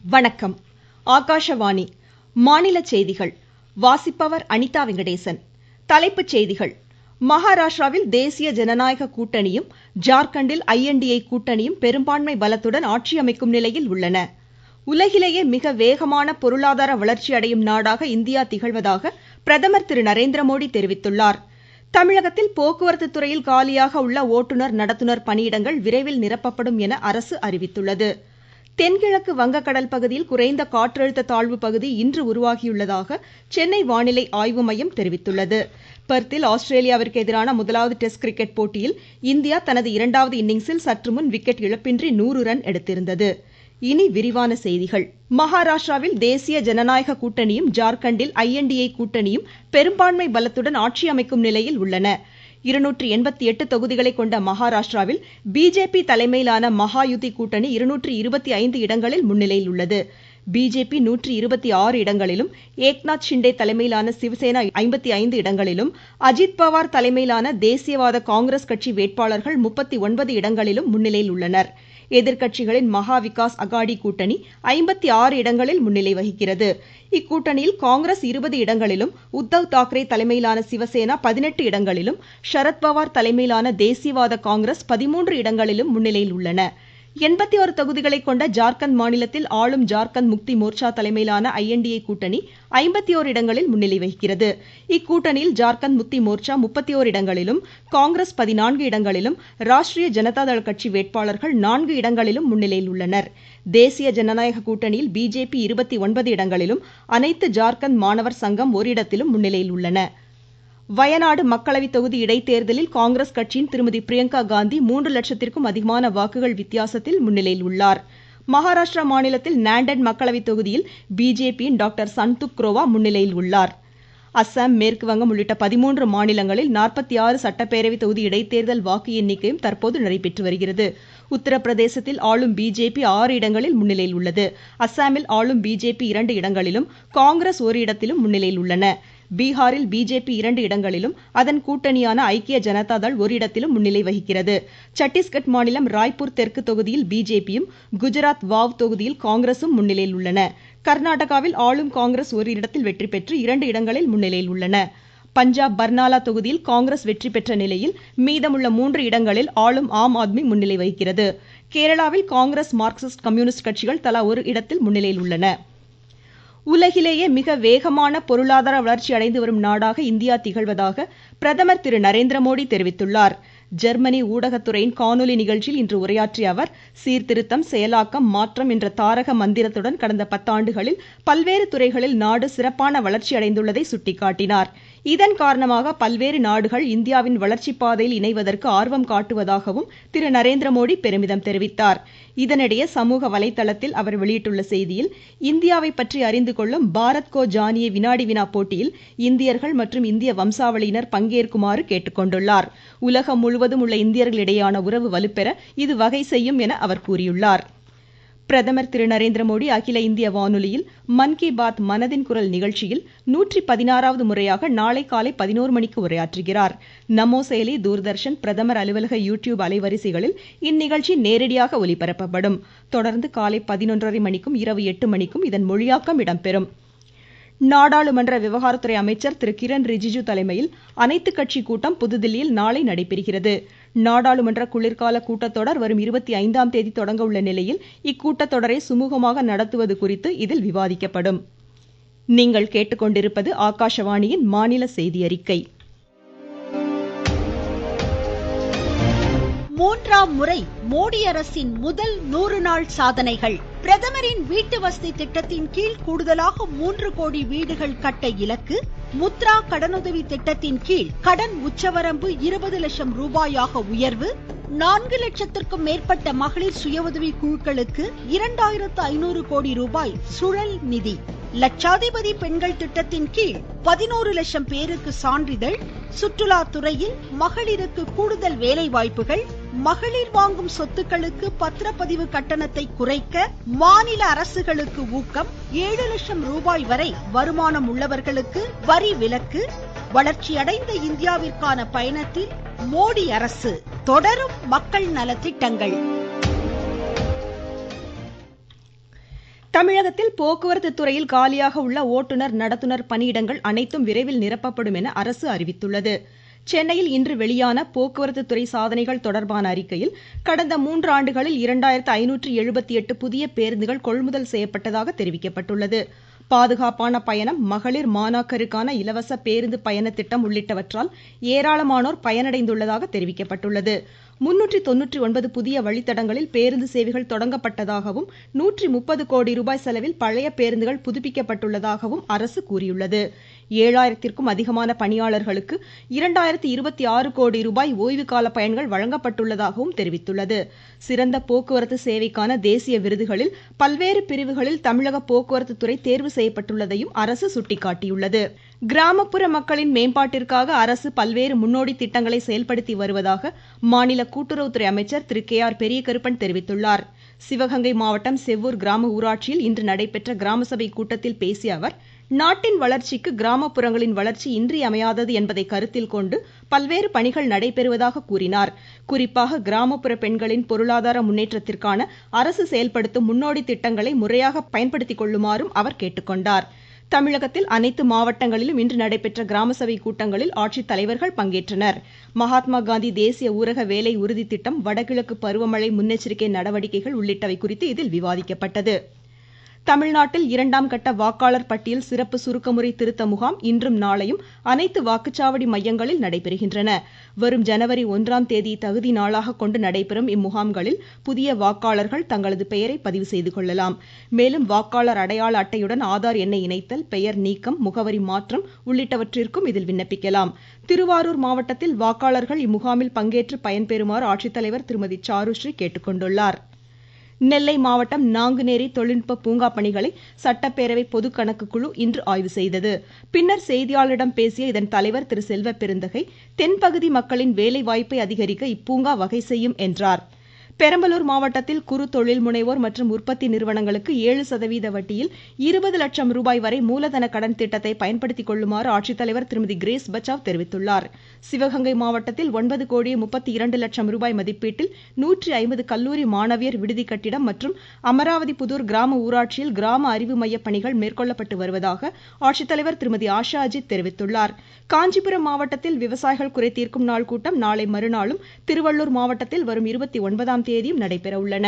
வணக்கம். ஆகாஷவாணி மாநில செய்திகள் வாசிப்பவர் அனிதா வெங்கடேசன். தலைப்புச் செய்திகள். மகாராஷ்டிராவில் தேசிய ஜனநாயக கூட்டணியும் ஜார்க்கண்டில் INDA கூட்டணியும் பெரும்பான்மை பலத்துடன் ஆட்சி அமைக்கும் நிலையில் உள்ளன. உலகிலேயே மிக வேகமான பொருளாதார வளர்ச்சி அடையும் நாடாக இந்தியா திகழ்வதாக பிரதமர் திரு நரேந்திரமோடி தெரிவித்துள்ளார். தமிழகத்தில் போக்குவரத்து துறையில் காலியாக உள்ள ஓட்டுநர் நடத்துனர் பணியிடங்கள் விரைவில் நிரப்பப்படும் என அரசு அறிவித்துள்ளது. தென்கிழக்கு வங்கக்கடல் பகுதியில் குறைந்த காற்றழுத்த தாழ்வு பகுதி இன்று உருவாகியுள்ளதாக சென்னை வானிலை ஆய்வு மையம் தெரிவித்துள்ளது. பெர்த்தில் ஆஸ்திரேலியாவிற்கு எதிரான முதலாவது டெஸ்ட் கிரிக்கெட் போட்டியில் இந்தியா தனது இரண்டாவது இன்னிங்ஸில் சற்று முன் விக்கெட் இழப்பின்றி 100 ரன் எடுத்திருந்தது. இனி விரிவான செய்திகள். மகாராஷ்டிராவில் தேசிய ஜனநாயக கூட்டணியும் ஜார்க்கண்டில் INDA கூட்டணியும் பெரும்பான்மை பலத்துடன் ஆட்சி அமைக்கும் நிலையில் உள்ளன. 288 தொகுதிகளை கொண்ட மகாராஷ்டிராவில் பிஜேபி தலைமையிலான மகாயுதி கூட்டணி 225 இடங்களில் முன்னிலையில் உள்ளது. பிஜேபி 126 இடங்களிலும், ஏக்நாத் ஷிண்டே தலைமையிலான சிவசேனா 55 இடங்களிலும், அஜித் பவார் தலைமையிலான தேசியவாத காங்கிரஸ் கட்சி வேட்பாளர்கள் 39 இடங்களிலும் முன்னிலையில் உள்ளனர். எதிர்க்கட்சிகளின் மகா விகாஸ் அகாடி கூட்டணி 56 இடங்களில் முன்னிலை வகிக்கிறது. இக்கூட்டணியில் காங்கிரஸ் 20 இடங்களிலும், உத்தவ் தாக்கரே தலைமையிலான சிவசேனா 18 இடங்களிலும், சரத்பவார் தலைமையிலான தேசியவாத காங்கிரஸ் 13 இடங்களிலும் முன்னிலையில் உள்ளன. 81 தொகுதிகளை கொண்ட ஜார்க்கண்ட் மாநிலத்தில் ஆளும் ஜார்க்கண்ட் முக்தி மோர்ச்சா தலைமையிலான INDA கூட்டணி 51 இடங்களில் முன்னிலை வகிக்கிறது. இக்கூட்டணியில் ஜார்க்கண்ட் முக்தி மோர்ச்சா 31 இடங்களிலும், காங்கிரஸ் 14 இடங்களிலும், ராஷ்டிரிய ஜனதா தள கட்சி வேட்பாளர்கள் 4 இடங்களிலும் முன்னிலையில் உள்ளனர். தேசிய ஜனநாயக கூட்டணியில் பிஜேபி 29 இடங்களிலும், அனைத்து ஜார்க்கண்ட் மாணவர் சங்கம் ஒரு இடத்திலும் முன்னிலையில் உள்ளன. வயநாடு மக்களவை தொகுதி இடைத்தேர்தலில் காங்கிரஸ் கட்சியின் திருமதி பிரியங்கா காந்தி 3 லட்சத்திற்கும் அதிகமான வாக்குகள் வித்தியாசத்தில் முன்னிலையில் உள்ளார். மகாராஷ்டிரா மாநிலத்தில் நாண்டட் மக்களவை தொகுதியில் பிஜேபியின் டாக்டர் சந்துக் குரோவா முன்னிலையில் உள்ளார். அஸ்ஸாம், மேற்கு வங்கம் உள்ளிட்ட 13 மாநிலங்களில் 46 சட்டப்பேரவை தொகுதி இடைத்தேர்தல் வாக்கு எண்ணிக்கையும் தற்போது நடைபெற்று வருகிறது. உத்தரப்பிரதேசத்தில் ஆளும் பிஜேபி 6 இடங்களில் முன்னிலையில் உள்ளது. அஸ்ஸாமில் ஆளும் பிஜேபி 2 இடங்களிலும், காங்கிரஸ் ஒரு இடத்திலும் முன்னிலையில் உள்ளன. பீகாரில் பிஜேபி 2 இடங்களிலும், அதன் கூட்டணியான ஐக்கிய ஜனதா தள் ஒரு இடத்திலும் முன்னிலை வகிக்கிறது. சத்தீஸ்கட் மாநிலம் ராய்ப்பூர் தெற்கு தொகுதியில் பிஜேபியும், குஜராத் வாவ் தொகுதியில் காங்கிரசும் முன்னிலையில் உள்ளன. கர்நாடகாவில் ஆளும் காங்கிரஸ் ஒரு இடத்தில் வெற்றி பெற்று 2 இடங்களில் முன்னிலையில் உள்ளன. பஞ்சாப் பர்னாலா தொகுதியில் காங்கிரஸ் வெற்றி பெற்ற நிலையில் மீதமுள்ள 3 இடங்களில் ஆளும் ஆம் ஆத்மி முன்னிலை வகிக்கிறது. கேரளாவில் காங்கிரஸ், மார்க்சிஸ்ட் கம்யூனிஸ்ட் கட்சிகள் தலா ஒரு இடத்தில் முன்னிலையில் உள்ளன. உலகிலேயே மிக வேகமான பொருளாதார வளர்ச்சி அடைந்து வரும் நாடாக இந்தியா திகழ்வதாக பிரதமர் திரு நரேந்திரமோடி தெரிவித்துள்ளார். ஜெர்மனி ஊடகத்துறையின் காணொலி நிகழ்ச்சியில் இன்று உரையாற்றிய அவர், சீர்திருத்தம், செயலாக்கம், மாற்றம் என்ற தாரக மந்திரத்துடன் கடந்த 10 ஆண்டுகளில் பல்வேறு துறைகளில் நாடு சிறப்பான வளர்ச்சி அடைந்துள்ளதை சுட்டிக்காட்டினார். இதன் காரணமாக பல்வேறு நாடுகள் இந்தியாவின் வளர்ச்சி பாதையில் இணைவதற்கு ஆர்வம் காட்டுவதாகவும் திரு நரேந்திரமோடி பெருமிதம் தெரிவித்தார். இதனிடையே சமூக வலைதளத்தில் அவர் வெளியிட்டுள்ள செய்தியில், இந்தியாவை பற்றி அறிந்து கொள்ளும் பாரத் கோ ஜானியே வினாடி வினா போட்டியில் இந்தியர்கள் மற்றும் இந்திய வம்சாவளியினர் பங்கேற்குமாறு கேட்டுக்கொண்டுள்ளார். உலகம் முழுவதும் உள்ள இந்தியர்களிடையேயான உறவு வலுப்பெற இது வகை செய்யும் என அவர் கூறியுள்ளார். பிரதமர் திரு நரேந்திரமோடி அகில இந்திய வானொலியில் மன் கி பாத் மனதின் குரல் நிகழ்ச்சியில் 116வது முறையாக நாளை காலை 11 மணிக்கு உரையாற்றுகிறார். நமோ செயலி, தூர்தர்ஷன், பிரதமர் அலுவலக யூடியூப் அலைவரிசைகளில் இந்நிகழ்ச்சி நேரடியாக ஒலிபரப்பப்படும். தொடர்ந்து காலை 11:30 மணிக்கும் இரவு 8 மணிக்கும் இதன் மொழியாக்கம் இடம்பெறும். நாடாளுமன்ற விவகாரத்துறை அமைச்சர் திரு கிரண் ரிஜிஜு தலைமையில் அனைத்து கட்சி கூட்டம் புதுதில்லியில் நாளை நடைபெறுகிறது. நாடாளுமன்ற குளிர்கால கூட்டத்தொடர் வரும் 25ஆம் தேதி தொடங்க உள்ள நிலையில் இக்கூட்டத்தொடரை சுமூகமாக நடத்துவது குறித்து இதில் விவாதிக்கப்படும். நீங்கள் கேட்டுக்கொண்டிருப்பது ஆகாஷவாணியின் மாநில செய்தி அறிக்கை. 3ஆம் முறை மோடி அரசின் முதல் 100 நாள் சாதனைகள். பிரதமரின் வீட்டு வசதி திட்டத்தின் கீழ் கூடுதலாக 3 கோடி வீடுகள் கட்ட இலக்கு. முத்ரா கடனுதவி திட்டத்தின் கீழ் கடன் உச்சவரம்பு 20 லட்சம் ரூபாயாக உயர்வு. 4 லட்சத்திற்கும் மேற்பட்ட மகளிர் சுய உதவி குழுக்களுக்கு 2500 கோடி ரூபாய் சுழல் நிதி. லட்சாதிபதி பெண்கள் திட்டத்தின் கீழ் 11 லட்சம் பேருக்கு சான்றிதழ். சுற்றுலா துறையில் மகளிருக்கு கூடுதல் வேலை வாய்ப்புகள். மகளிர் வாங்கும் சொத்துக்களுக்கு பத்திரப்பதிவு கட்டணத்தை குறைக்க மாநில அரசுகளுக்கு ஊக்கம். 7 லட்சம் ரூபாய் வரை வருமானம் உள்ளவர்களுக்கு வரி விலக்கு. வளர்ச்சியடைந்த இந்தியாவிற்கான பயணத்தில் மோடி அரசு. தொடரும் மக்கள் நலத்திட்டங்கள். தமிழகத்தில் போக்குவரத்து துறையில் காலியாக உள்ள ஓட்டுநர் நடத்துனர் பணியிடங்கள் அனைத்தும் விரைவில் நிரப்பப்படும் என அரசு அறிவித்துள்ளது. சென்னையில் இன்று வெளியான போக்குவரத்து துறை சாதனைகள் தொடர்பான அறிக்கையில் கடந்த 3 ஆண்டுகளில் 2578 புதிய பேருந்துகள் கொள்முதல் செய்யப்பட்டதாக தெரிவிக்கப்பட்டுள்ளது. பாதுகாப்பான பயணம், மகளிர் மாணாக்கருக்கான இலவச பேருந்து பயண திட்டம் உள்ளிட்டவற்றால் ஏராளமானோர் பயனடைந்துள்ளதாக தெரிவிக்கப்பட்டுள்ளது. 399 புதிய வழித்தடங்களில் பேருந்து சேவைகள் தொடங்கப்பட்டதாகவும் 130 கோடி ரூபாய் செலவில் பழைய பேருந்துகள் புதுப்பிக்கப்பட்டுள்ளதாகவும் அரசு கூறியுள்ளது. 7000த்திற்கும் அதிகமான பணியாளர்களுக்கு 2026 கோடி ரூபாய் ஓய்வுகால பயன்கள் வழங்கப்பட்டுள்ளதாகவும் தெரிவித்துள்ளது. சிறந்த போக்குவரத்து சேவைக்கான தேசிய விருதுகளில் பல்வேறு பிரிவுகளில் தமிழக போக்குவரத்து துறை தேர்வு செய்யப்பட்டுள்ளதையும் அரசு சுட்டிக்காட்டியுள்ளது. கிராமப்புற மக்களின் மேம்பாட்டிற்காக அரசு பல்வேறு முன்னோடி திட்டங்களை செயல்படுத்தி வருவதாக மாநில கூட்டுறவுத்துறை அமைச்சர் திரு KR பெரியகருப்பன் தெரிவித்துள்ளார். சிவகங்கை மாவட்டம் செவ்வூர் கிராம ஊராட்சியில் இன்று நடைபெற்ற கிராம சபை கூட்டத்தில் பேசிய அவர், நாட்டின் வளர்ச்சிக்கு கிராமப்புறங்களின் வளர்ச்சி இன்றியமையாதது என்பதை கருத்தில் கொண்டு பல்வேறு பணிகள் நடைபெறுவதாக கூறினார். குறிப்பாக கிராமப்புற பெண்களின் பொருளாதார முன்னேற்றத்திற்கான அரசு செயல்படுத்தும் முன்னோடி திட்டங்களை முறையாக பயன்படுத்திக் கொள்ளுமாறும் அவர் கேட்டுக்கொண்டார். தமிழகத்தில் அனைத்து மாவட்டங்களிலும் இன்று நடைபெற்ற கிராம சபை கூட்டங்களில் ஆட்சித்தலைவர்கள் பங்கேற்றனர். மகாத்மா காந்தி தேசிய ஊரக வேலை உறுதி திட்டம், வடகிழக்கு பருவமழை முன்னெச்சரிக்கை நடவடிக்கைகள் உள்ளிட்டவை குறித்து இதில் விவாதிக்கப்பட்டது. தமிழ்நாட்டில் 2ஆம் கட்ட வாக்காளர் பட்டியல் சிறப்பு சுருக்கமுறை திருத்த முகாம் இன்றும் நாளையும் அனைத்து வாக்குச்சாவடி மையங்களில் நடைபெறுகின்றன. வரும் ஜனவரி 1ஆம் தேதி தகுதி நாளாக கொண்டு நடைபெறும் இம்முகாம்களில் புதிய வாக்காளர்கள் தங்களது பெயரை பதிவு செய்து கொள்ளலாம். மேலும் வாக்காளர் அடையாள அட்டையுடன் ஆதார் எண்ணை இணைத்தல், பெயர் நீக்கம், முகவரி மாற்றம் உள்ளிட்டவற்றிற்கும் இதில் விண்ணப்பிக்கலாம். திருவாரூர் மாவட்டத்தில் வாக்காளர்கள் இம்முகாமில் பங்கேற்று பயன்பெறுமாறு ஆட்சித்தலைவர் திருமதி சாருஸ்ரீ கேட்டுக்கொண்டுள்ளார். நெல்லை மாவட்டம் நாங்குநேரி தொழில்நுட்ப பூங்கா பணிகளை சட்டப்பேரவை பொது கணக்கு குழு இன்று ஆய்வு செய்தது. பின்னர் செய்தியாளரிடம் பேசிய இதன் தலைவர் திரு செல்வ பெருந்தகை, தென்பகுதி மக்களின் வேலை வாய்ப்பை அதிகரிக்க இப்பூங்கா வகை செய்யும் என்றார். பெரம்பலூர் மாவட்டத்தில் குறு தொழில் முனைவோர் மற்றும் உற்பத்தி நிறுவனங்களுக்கு 7% வட்டியில் 20 லட்சம் ரூபாய் வரை மூலதன கடன் திட்டத்தை பயன்படுத்திக் கொள்ளுமாறு ஆட்சித்தலைவர் திருமதி கிரேஸ் பச்சாவ் தெரிவித்துள்ளார். சிவகங்கை மாவட்டத்தில் 9,32 லட்சம் ரூபாய் மதிப்பீட்டில் 150 கல்லூரி மாணவியர் விடுதி கட்டிடம் மற்றும் அமராவதி புதூர் கிராம ஊராட்சியில் கிராம அறிவு மைய பணிகள் மேற்கொள்ளப்பட்டு வருவதாக ஆட்சித்தலைவர் திருமதி ஆஷா அஜித் தெரிவித்துள்ளார். காஞ்சிபுரம் மாவட்டத்தில் விவசாயிகள் குறைதீர்க்கும் நாள் கூட்டம் நாளை மறுநாளும், திருவள்ளூர் மாவட்டத்தில் வரும் 29ஆம் தேதியும் நடைபெற உள்ளன.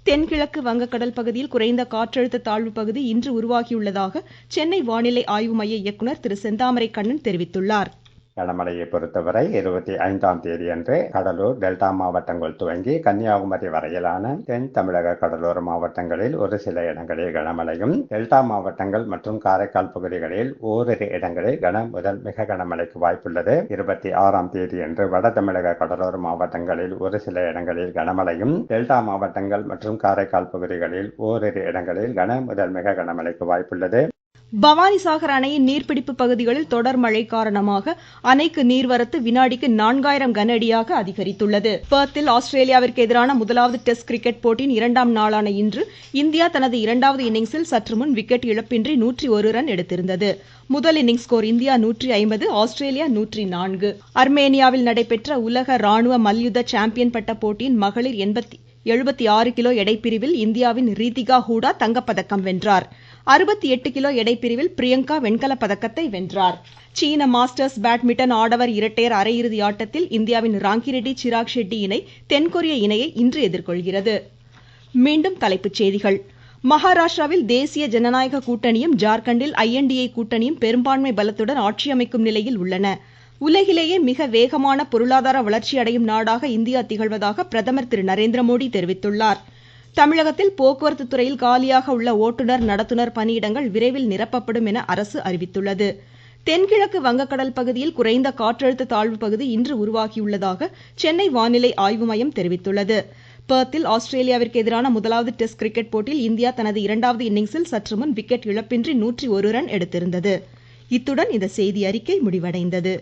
தென்கிழக்கு வங்கக்கடல் பகுதியில் குறைந்த காற்றழுத்த தாழ்வு பகுதி இன்று உருவாகியுள்ளதாக சென்னை வானிலை ஆய்வு மைய இயக்குநர் திரு செந்தாமரை கண்ணன் தெரிவித்துள்ளார். கனமழையை பொறுத்தவரை 25ஆம் தேதி அன்று கடலூர், டெல்டா மாவட்டங்கள் துவங்கி கன்னியாகுமரி வரையிலான தென் தமிழக கடலோர மாவட்டங்களில் ஒரு சில இடங்களில் கனமழையும், டெல்டா மாவட்டங்கள் மற்றும் காரைக்கால் பகுதிகளில் ஓரிரு இடங்களில் கன முதல் மிக கனமழைக்கு வாய்ப்புள்ளது. 26ஆம் தேதி அன்று வட தமிழக கடலோர மாவட்டங்களில் ஒரு சில இடங்களில் கனமழையும், டெல்டா மாவட்டங்கள் மற்றும் காரைக்கால் பகுதிகளில் ஓரிரு இடங்களில் கன முதல் மிக கனமழைக்கு வாய்ப்புள்ளது. பவானிசாகர் அணையின் நீர்பிடிப்பு பகுதிகளில் தொடர் மழை காரணமாக அணைக்கு நீர்வரத்து வினாடிக்கு 4000 கன அடியாக அதிகரித்துள்ளது. பெர்த்தில் ஆஸ்திரேலியாவிற்கு எதிரான முதலாவது டெஸ்ட் கிரிக்கெட் போட்டியின் 2ஆம் நாளான இன்று இந்தியா தனது 2வது இன்னிங்ஸில் சற்று முன் விக்கெட் இழப்பின்றி 101 ரன் எடுத்திருந்தது. முதல் இன்னிங்ஸ் ஸ்கோர் இந்தியா 150, ஆஸ்திரேலியா 104. அர்மேனியாவில் நடைபெற்ற உலக ராணுவ மல்யுத்த சாம்பியன் பட்ட போட்டியின் மகளிர் 76 கிலோ எடைப்பிரிவில் இந்தியாவின் ரீதிகா ஹூடா தங்கப்பதக்கம் வென்றார். 68 கிலோ எடைப்பிரிவில் பிரியங்கா வெண்கல பதக்கத்தை வென்றார். சீன மாஸ்டர்ஸ் பேட்மிண்டன் ஆடவர் இரட்டையர் அரையிறுதி ஆட்டத்தில் இந்தியாவின் ராங்கிரெட்டி சிராக் ஷெட்டி இணை தென்கொரிய இணையை இன்று எதிர்கொள்கிறது. மீண்டும் தலைப்புச் செய்திகள். மகாராஷ்டிராவில் தேசிய ஜனநாயக கூட்டணியும் ஜார்க்கண்டில் INDA கூட்டணியும் பெரும்பான்மை பலத்துடன் ஆட்சி அமைக்கும் நிலையில் உள்ளன. உலகிலேயே மிக வேகமான பொருளாதார வளர்ச்சி அடையும் நாடாக இந்தியா திகழ்வதாக பிரதமர் திரு நரேந்திர மோடி தெரிவித்துள்ளார். தமிழகத்தில் போக்குவரத்து துறையில் காலியாக உள்ள ஓட்டுநர் நடத்துனர் பணியிடங்கள் விரைவில் நிரப்பப்படும் என அரசு அறிவித்துள்ளது. தென்கிழக்கு வங்கக்கடல் பகுதியில் குறைந்த காற்றழுத்த தாழ்வு பகுதி இன்று உருவாகியுள்ளதாக சென்னை வானிலை ஆய்வு மையம் தெரிவித்துள்ளது. பெர்த்தில் ஆஸ்திரேலியாவிற்கு எதிரான முதலாவது டெஸ்ட் கிரிக்கெட் போட்டியில் இந்தியா தனது 2வது இன்னிங்ஸில் சற்று முன் விக்கெட் இழப்பின்றி 101 ரன் எடுத்திருந்தது. இத்துடன் இந்த செய்தி அறிக்கை முடிவடைந்தது.